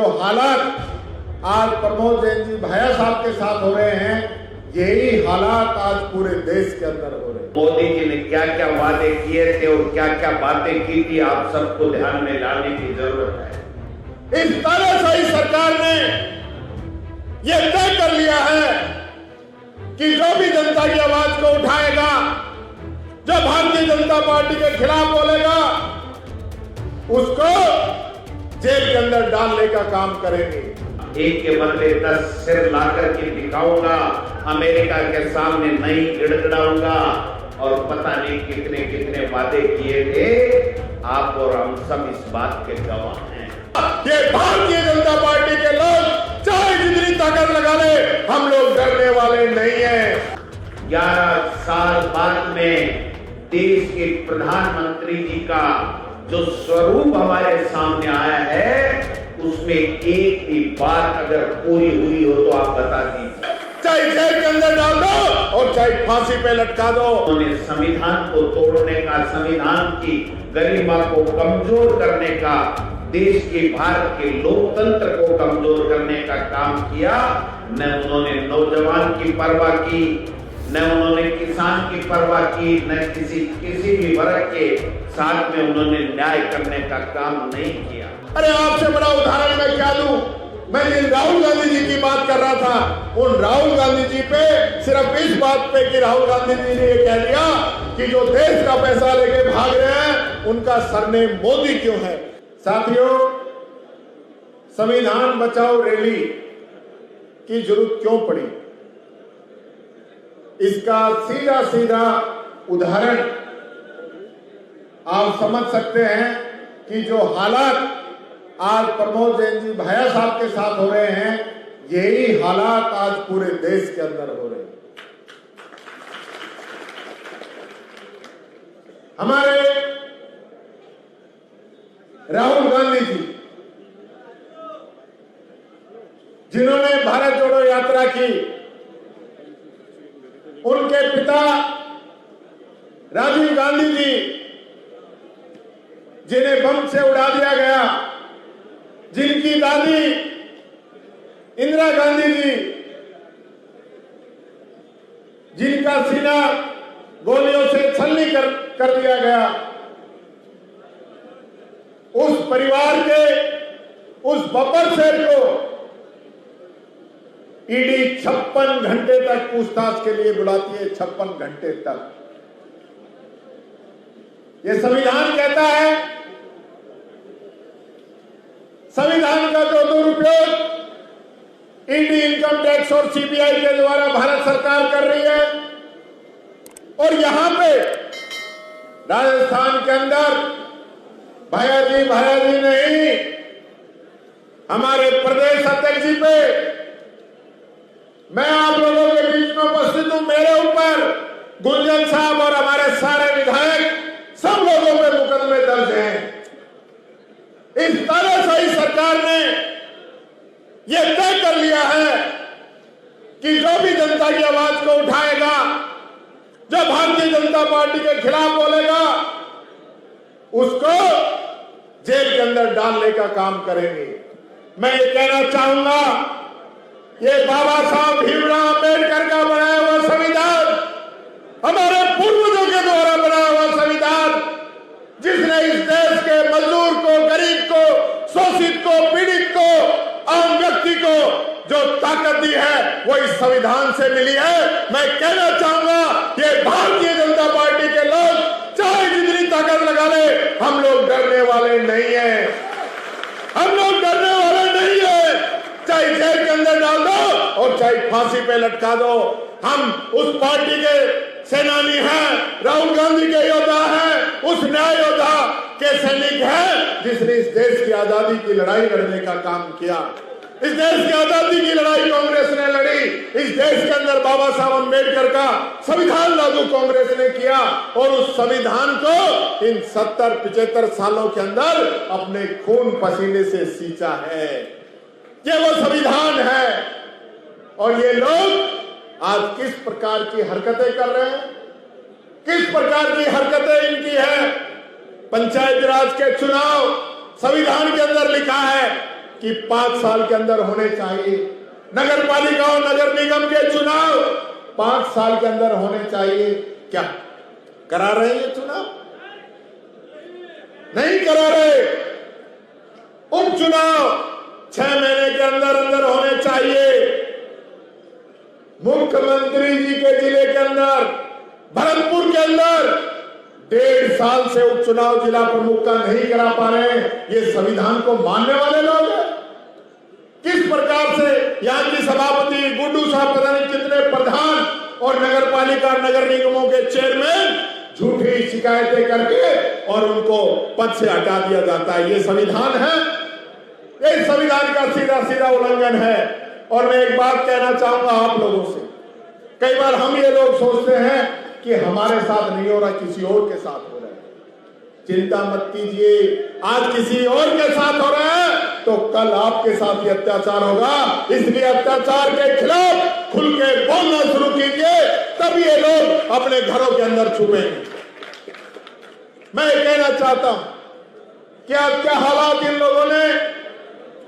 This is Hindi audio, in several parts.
जो हालात आज प्रमोद जैन जी भाया साहब के साथ हो रहे हैं, यही हालात आज पूरे देश के अंदर हो रहे हैं। मोदी जी ने क्या क्या वादे किए थे और क्या क्या बातें की थी, आप सबको ध्यान में लाने की जरूरत है। इस तरह से ही सरकार ने यह तय कर लिया है कि जो भी जनता की आवाज को उठाएगा, जो भारतीय जनता पार्टी के खिलाफ बोलेगा, उसको जेल के अंदर डालने का काम करेंगे। एक के बदले 10 सिर लाकर के दिखाऊंगा, अमेरिका के सामने नहीं गिड़गिड़ाऊंगा और पता नहीं कितने कितने वादे किए थे। आप और हम सब इस बात के गवाह हैं। ये भारतीय जनता पार्टी के लोग चाहे जितनी ताकत लगा ले, हम लोग डरने वाले नहीं हैं। 11 साल बाद में देश के प्रधानमंत्री जी का जो स्वरूप हमारे सामने आया है, उसमें एक भी बात अगर पूरी हुई हो तो आप बता दीजिए। चाहे जेल के अंदर डाल दो और चाहे फांसी पे लटका दो। उन्होंने संविधान को तोड़ने का, संविधान की गरिमा को कमजोर करने का, देश के भारत के लोकतंत्र को कमजोर करने का काम किया। न उन्होंने नौजवान की परवाह की, न उन्होंने किसान की परवाह की, न किसी भी वर्ग के साथ में उन्होंने न्याय करने का काम नहीं किया। अरे आपसे बड़ा उदाहरण मैं क्या दूं? मैं जिन राहुल गांधी जी की बात कर रहा था, उन राहुल गांधी जी पे सिर्फ इस बात पे कि राहुल गांधी जी ने ये कह दिया कि जो देश का पैसा लेके भाग रहे हैं, उनका सरनेम मोदी क्यों है। साथियों, संविधान बचाओ रैली की जरूरत क्यों पड़ी, इसका सीधा सीधा उदाहरण आप समझ सकते हैं कि जो हालात आज प्रमोद जैन जी भाया साहब के साथ हो रहे हैं, यही हालात आज पूरे देश के अंदर हो रहे हैं। हमारे राहुल गांधी जी, जिन्होंने भारत जोड़ो यात्रा की, उनके पिता राजीव गांधी जी, जिन्हें बम से उड़ा दिया गया, जिनकी दादी इंदिरा गांधी जी, जिनका सीना गोलियों से छलनी कर दिया गया, उस परिवार के उस बब्बर शेर को ईडी 56 घंटे तक पूछताछ के लिए बुलाती है। 56 घंटे तक। यह संविधान कहता है, संविधान का जो दुरुपयोग ईडी, इनकम टैक्स और सीबीआई के द्वारा भारत सरकार कर रही है, और यहां पे राजस्थान के अंदर भाया जी नहीं, हमारे प्रदेश अध्यक्ष जी पे, मैं आप लोगों के बीच में उपस्थित हूं, मेरे ऊपर गुंजन साहब और हमारे सारे विधायक, सब लोगों पे मुकदमे दर्ज हैं। इस तरह से ही सरकार ने यह तय कर लिया है कि जो भी जनता की आवाज को उठाएगा, जो भारतीय जनता पार्टी के खिलाफ बोलेगा, उसको जेल के अंदर डालने का काम करेंगे। मैं ये कहना चाहूंगा, ये बाबा साहब भीमराव अम्बेडकर का बनाया हुआ संविधान, हमारे पूर्वजों के द्वारा बनाया हुआ संविधान, जिसने इस देश के मजदूर को, गरीब को, शोषित को, पीड़ित को, आम व्यक्ति को जो ताकत दी है, वो इस संविधान से मिली है। मैं कहना चाहूंगा, ये भारतीय जनता पार्टी के लोग चाहे जितनी ताकत लगा ले, हम लोग डरने वाले नहीं हैं। हम लोग डरने वाले नहीं हैं। चाहे जेल के अंदर डाल दो और चाहे फांसी पे लटका दो, हम उस पार्टी के सेनानी हैं, राहुल गांधी के योद्धा हैं, उस न्याय योद्धा के सैनिक हैं, जिसने इस देश की आजादी की लड़ाई लड़ने का काम किया। इस देश की आजादी की लड़ाई कांग्रेस ने लड़ी। इस देश के अंदर बाबा साहब अम्बेडकर का संविधान लागू कांग्रेस ने किया, और उस संविधान को इन 70-75 सालों के अंदर अपने खून पसीने से सींचा है। ये वो संविधान है, और ये लोग आज किस प्रकार की हरकतें कर रहे हैं, किस प्रकार की हरकतें इनकी है। पंचायत राज के चुनाव संविधान के अंदर लिखा है कि 5 साल के अंदर होने चाहिए। नगर पालिका और नगर निगम के चुनाव 5 साल के अंदर होने चाहिए। क्या करा रहे हैं ये चुनाव? नहीं करा रहे। उपचुनाव 6 महीने के अंदर अंदर होने चाहिए। मुख्यमंत्री जी के जिले के अंदर, भरतपुर के अंदर 1.5 साल से उपचुनाव जिला प्रमुख का नहीं करा पा रहे हैं। ये संविधान को मानने वाले लोग हैं। किस प्रकार से यहाँ की सभापति गुड्डू साहब, पता नहीं कितने प्रधान और नगर पालिका नगर निगमों के चेयरमैन झूठी शिकायतें करके और उनको पद से हटा दिया जाता है। ये संविधान है, ये संविधान का सीधा सीधा उल्लंघन है। और मैं एक बात कहना चाहूंगा आप लोगों से, कई बार हम ये लोग सोचते हैं कि हमारे साथ नहीं हो रहा, किसी और के साथ हो रहा है। चिंता मत कीजिए, आज किसी और के साथ हो रहा है तो कल आपके साथ ही अत्याचार होगा। इसलिए अत्याचार के खिलाफ खुल के बोलना शुरू कीजिए, तब ये लोग अपने घरों के अंदर छुपेंगे। मैं कहना चाहता हूं कि आज क्या हालात इन लोगों ने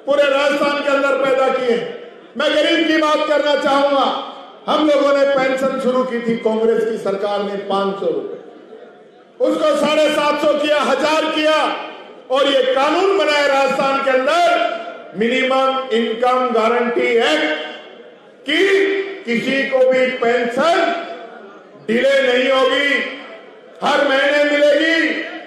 पूरे राजस्थान के अंदर पैदा किए। मैं गरीब की बात करना चाहूंगा। हम लोगों ने पेंशन शुरू की थी, कांग्रेस की सरकार ने 500 रुपए, उसको 750 किया, 1000 किया और ये कानून बनाया राजस्थान के अंदर मिनिमम इनकम गारंटी एक्ट कि किसी को भी पेंशन डिले नहीं होगी, हर महीने मिलेगी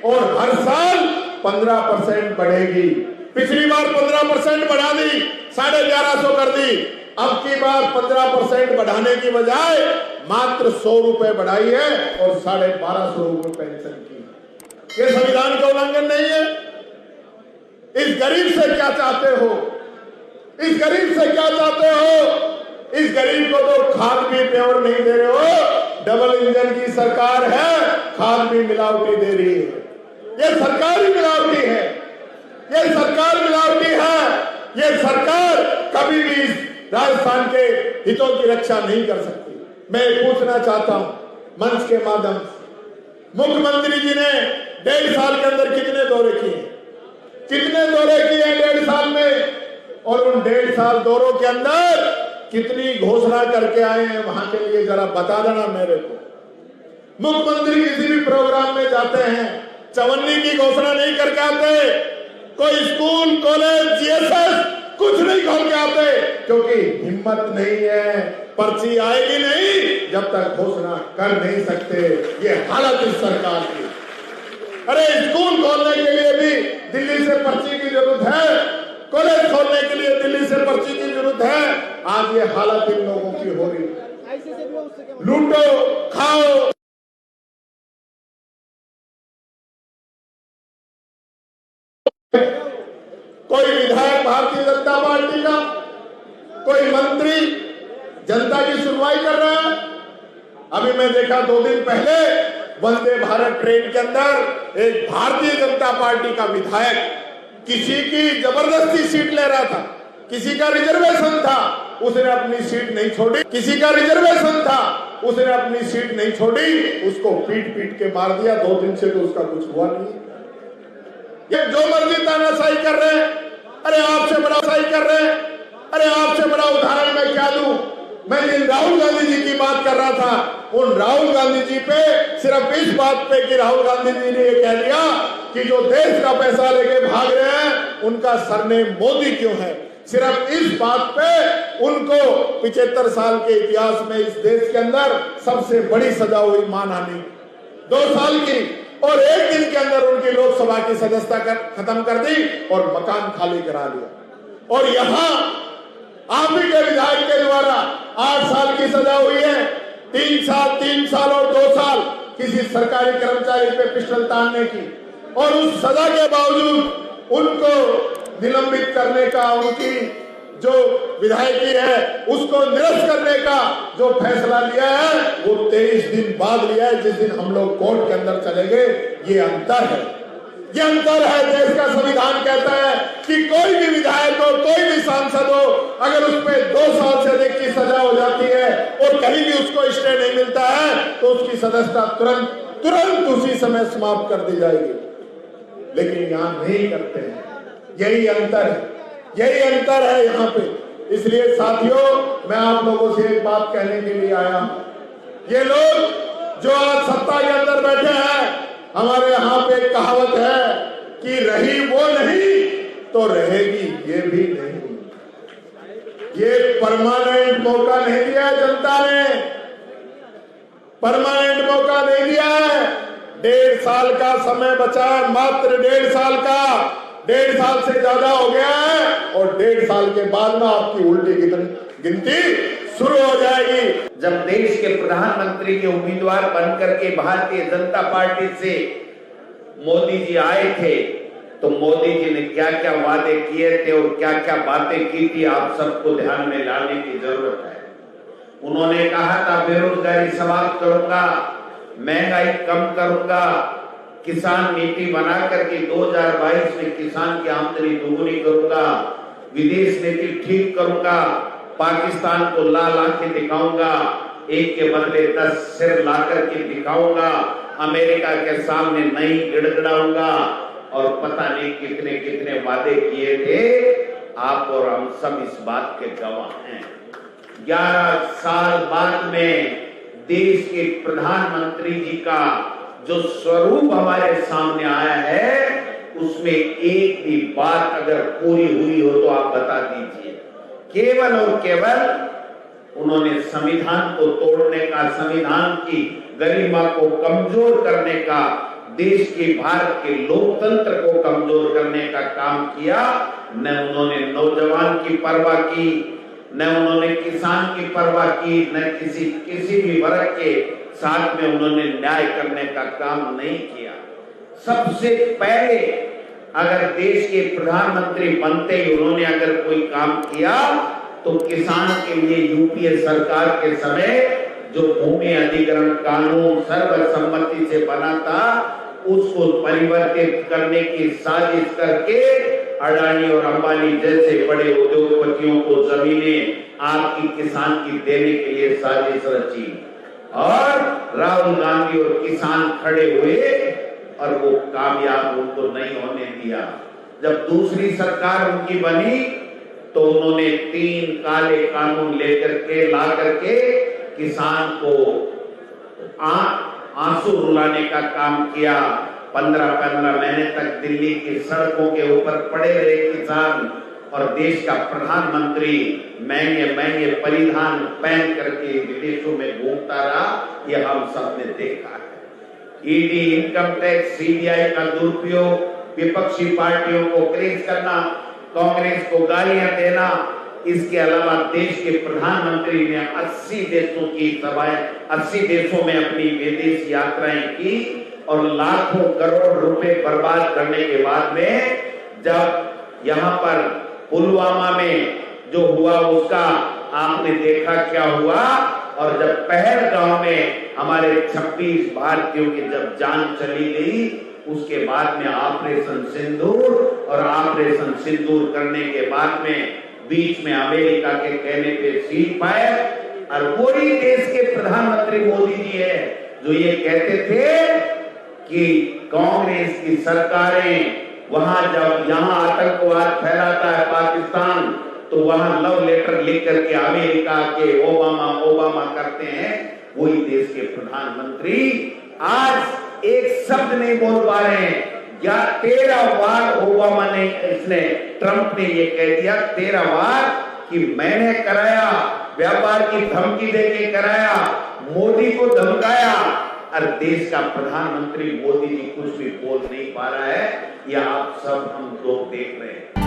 और हर साल 15% बढ़ेगी। पिछली बार 15% बढ़ा दी, 1150 कर दी। अब की बार 15% बढ़ाने की बजाय मात्र 100 रुपए बढ़ाई है और 1250 रुपए पेंशन की। ये संविधान का उल्लंघन नहीं है? इस गरीब से क्या चाहते हो? इस गरीब से क्या चाहते हो? इस गरीब को तो खाद भी प्योर नहीं दे रहे हो। डबल इंजन की सरकार है, खाद भी मिलावटी दे रही है। ये सरकार ही मिलावटी है, ये सरकार मिलावटी है। ये सरकार कभी भी इस राजस्थान के हितों की रक्षा नहीं कर सकती। मैं पूछना चाहता हूं मंच के माध्यम से, मुख्यमंत्री जी ने 1.5 साल के अंदर कितने दौरे किए? कितने दौरे किए 1.5 साल में? और उन 1.5 साल दौरों के अंदर कितनी घोषणा करके आए हैं वहां के लिए जरा बता देना मेरे को। मुख्यमंत्री किसी भी प्रोग्राम में जाते हैं, चवन्नी की घोषणा नहीं करके आते, कोई स्कूल कॉलेज जीएसएस कुछ नहीं खोल के आते, क्योंकि हिम्मत नहीं है। पर्ची आएगी नहीं जब तक घोषणा कर नहीं सकते। ये हालत इस सरकार की। अरे स्कूल खोलने के लिए भी दिल्ली से पर्ची की जरूरत है, कॉलेज खोलने के लिए दिल्ली से पर्ची की जरूरत है। आज ये हालत इन लोगों की हो रही। लूटो खाओ। कोई विधायक भारतीय जनता पार्टी का, कोई मंत्री जनता की सुनवाई कर रहा है। अभी मैं देखा 2 दिन पहले वंदे भारत ट्रेन के अंदर एक भारतीय जनता पार्टी का विधायक किसी की जबरदस्ती सीट ले रहा था, किसी का रिजर्वेशन था, उसने अपनी सीट नहीं छोड़ी। किसी का रिजर्वेशन था, उसने अपनी सीट नहीं छोड़ी, उसको पीट पीट के मार दिया। 2 दिन से तो उसका कुछ हुआ नहीं। ये जो मर्जी तानाशाही कर रहे हैं। अरे आपसे बड़ा शाही कर रहे हैं। अरे आपसे बड़ा उदाहरण मैं क्या दूं? मैं जिन राहुल गांधी जी की बात कर रहा था, उन राहुल गांधी जी पे सिर्फ इस बात पे कि राहुल गांधी जी ने ये कह दिया कि जो देश का पैसा लेके भाग रहे हैं उनका सरनेम मोदी क्यों है। सिर्फ इस बात पे उनको 75 साल के इतिहास में इस देश के अंदर सबसे बड़ी सजा हुई मानहानि 2 साल की, और 1 दिन के अंदर उनकी लोकसभा की सदस्यता खत्म कर दी और मकान खाली करा लिया। और यहां आप ही के विधायक के द्वारा 8 साल की सजा हुई है। 3 साल और 2 साल किसी सरकारी कर्मचारी पे पिस्टल तानने की, और उस सजा के बावजूद उनको निलंबित करने का, उनकी जो विधायकी है उसको निरस्त करने का जो फैसला लिया है वो 23 दिन बाद लिया है, जिस दिन हम लोग कोर्ट के अंदर चलेंगे। ये अंतर है, ये अंतर है। देश का संविधान कहता है कि कोई भी विधायक हो, कोई भी सांसद हो, अगर उस पर 2 साल से अधिक की सजा हो जाती है और कहीं भी उसको स्टे नहीं मिलता है तो उसकी सदस्यता तुरंत उसी समय समाप्त कर दी जाएगी। लेकिन यहां नहीं करते हैं। यही अंतर है। यही अंतर है यहाँ पे। इसलिए साथियों, मैं आप लोगों से एक बात कहने के लिए आया हूं। ये लोग जो आज सत्ता के अंदर बैठे हैं, हमारे यहाँ पे एक कहावत है कि रही वो नहीं तो रहेगी ये भी नहीं। ये परमानेंट मौका नहीं दिया है जनता ने, परमानेंट मौका नहीं दिया है। 1.5 साल का समय बचा है, मात्र 1.5 साल का। 1.5 साल से ज्यादा हो गया है और 1.5 साल के बाद में आपकी उल्टी गिनती शुरू हो जाएगी। जब देश के प्रधानमंत्री के उम्मीदवार बनकर के भारतीय जनता पार्टी से मोदी जी आए थे, तो मोदी जी ने क्या क्या वादे किए थे और क्या क्या बातें की थी, आप सबको ध्यान में लाने की जरूरत है। उन्होंने कहा था बेरोजगारी समाप्त करूंगा, महंगाई कम करूंगा, किसान नीति बना करके 2022 में किसान की आमदनी दोगुनी करूंगा, विदेश नीति ठीक करूंगा, पाकिस्तान को ला के दिखाऊंगा, एक के बदले 10 सिर ला करके दिखाऊंगा, अमेरिका के सामने नहीं गिड़गिड़ाऊंगा, और पता नहीं कितने कितने वादे किए थे। आप और हम सब इस बात के गवाह हैं। 11 साल बाद में देश के प्रधानमंत्री जी का जो स्वरूप हमारे सामने आया है, उसमें एक भी बात अगर पूरी हुई हो तो आप बता दीजिए। केवल और केवल उन्होंने संविधान को तोड़ने का, संविधान की गरिमा को कमजोर करने का, देश के भारत के लोकतंत्र को कमजोर करने का काम किया। न उन्होंने नौजवान की परवाह की, न उन्होंने किसान की परवाह की, न किसी भी वर्ग के साथ में उन्होंने न्याय करने का काम नहीं किया। सबसे पहले अगर देश के प्रधानमंत्री बनते ही उन्होंने अगर कोई काम किया तो किसान के लिए यूपीए सरकार के समय जो भूमि अधिग्रहण कानून सर्वसम्मति से बना था, उसको परिवर्तित करने की साजिश करके अडानी और अंबानी जैसे बड़े उद्योगपतियों को जमीनें आपकी किसान की देने के लिए साजिश रची, और राहुल गांधी और किसान खड़े हुए और वो कामयाब उनको नहीं होने दिया। जब दूसरी सरकार उनकी बनी तो उन्होंने 3 काले कानून लेकर के ला करके किसान को आंसू रुलाने का काम किया। 15-15 महीने तक दिल्ली की सड़कों के ऊपर पड़े रहे किसान, और देश का प्रधानमंत्री महंगे महंगे परिधान पहन करके विदेशों में घूमता रहा। ये हम सब ने देखा है। ईडी, इनकम टैक्स, सीबीआई का दुरुपयोग, विपक्षी पार्टियों को क्रेज करना, कांग्रेस को गालियां देना, इसके अलावा देश के प्रधानमंत्री ने 80 देशों की सभाएं, 80 देशों में अपनी विदेश यात्राएं की, और लाखों करोड़ रुपए बर्बाद करने के बाद में जब यहाँ पर पुलवामा में जो हुआ उसका आपने देखा क्या हुआ, और जब पहलगांव में हमारे 26 भारतीयों की जब जान चली गई, उसके बाद में ऑपरेशन सिंदूर, और ऑपरेशन सिंदूर करने के बाद में बीच में अमेरिका के कहने पे सीट पाए। और वही देश के प्रधानमंत्री मोदी जी है जो ये कहते थे कि कांग्रेस की सरकारें वहां जब यहां आतंकवाद फैलाता है पाकिस्तान, तो वहां लव लेटर लिख करके अमेरिका के ओबामा करते हैं। वही देश के प्रधानमंत्री आज एक शब्द नहीं बोल पा रहे हैं। 13 बार ओबामा ने, इसने ट्रंप ने ये कह दिया 13 बार कि मैंने कराया, व्यापार की धमकी देके कराया, मोदी को धमकाया, और देश का प्रधानमंत्री मोदी जी कुछ भी बोल नहीं पा रहा है। यह आप सब हम लोग देख रहे हैं।